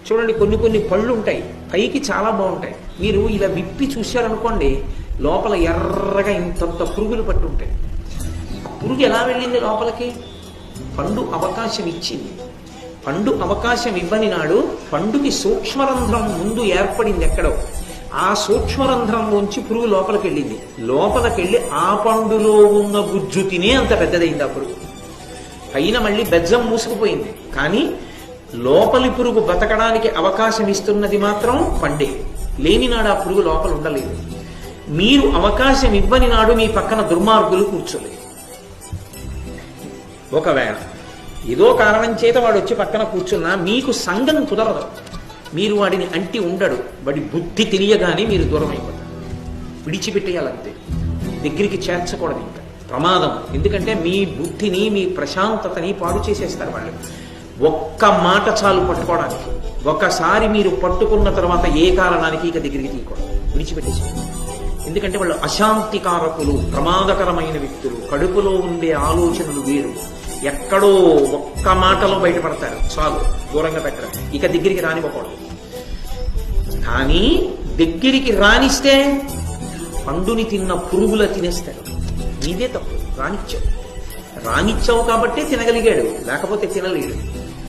చూడండి, కొన్ని కొన్ని పళ్ళు ఉంటాయి, పైకి చాలా బాగుంటాయి. మీరు ఇలా విప్పి చూశారనుకోండి, లోపల ఎర్రగా ఇంతంత పురుగులు పట్టి ఉంటాయి. పురుగు ఎలా వెళ్ళింది లోపలికి? పండు అవకాశం ఇచ్చింది. పండు అవకాశం ఇవ్వని నాడు పండుకి సూక్ష్మరంధ్రం ముందు ఏర్పడింది ఎక్కడో. ఆ సూక్ష్మరంధ్రంలోంచి పురుగు లోపలికి వెళ్ళింది. లోపలికెళ్ళి ఆ పండులో ఉన్న గుజ్జు తినే అంత పెద్దదైంది ఆ పురుగు. పైన మళ్ళీ బెజ్జం మూసుకుపోయింది, కానీ లోపలి పురుగు బతకడానికి అవకాశం ఇస్తున్నది మాత్రం పండే. లేని నాడు ఆ పురుగు లోపల ఉండలేదు. మీరు అవకాశం ఇవ్వని నాడు మీ పక్కన దుర్మార్గులు కూర్చోలేదు. ఒకవేళ ఏదో కారణం చేత వాడు వచ్చి పక్కన కూర్చున్నా మీకు సంగం కుదరదు. మీరు వాడిని అంటి ఉండడు. వాడి బుద్ధి తెలియగానే మీరు దూరం అయిపోతారు. విడిచిపెట్టేయాలంతే, దగ్గరికి చేర్చకూడదు. ఇంకా ప్రమాదం. ఎందుకంటే మీ బుద్ధిని, మీ ప్రశాంతతని పాడు చేసేస్తారు వాళ్ళు. ఒక్క మాట చాలు పట్టుకోవడానికి. ఒకసారి మీరు పట్టుకున్న తర్వాత ఏ కారణానికి ఇక దగ్గరికి తీయకూడదు, విడిచిపెట్టేసారు. ఎందుకంటే వాళ్ళు అశాంతికారకులు, ప్రమాదకరమైన వ్యక్తులు. కడుపులో ఉండే ఆలోచనలు వేరు. ఎక్కడో ఒక్క మాటలో బయటపడతారు, చాలు దూరంగా పెట్టడం. ఇక దగ్గరికి రానివ్వకూడదు. కానీ దగ్గరికి రానిస్తే పండుని తిన్న పురుగుల తినేస్తారు. నీదే తప్పు. రానిచ్చావు కాబట్టి తినగలిగాడు, లేకపోతే తినలేడు.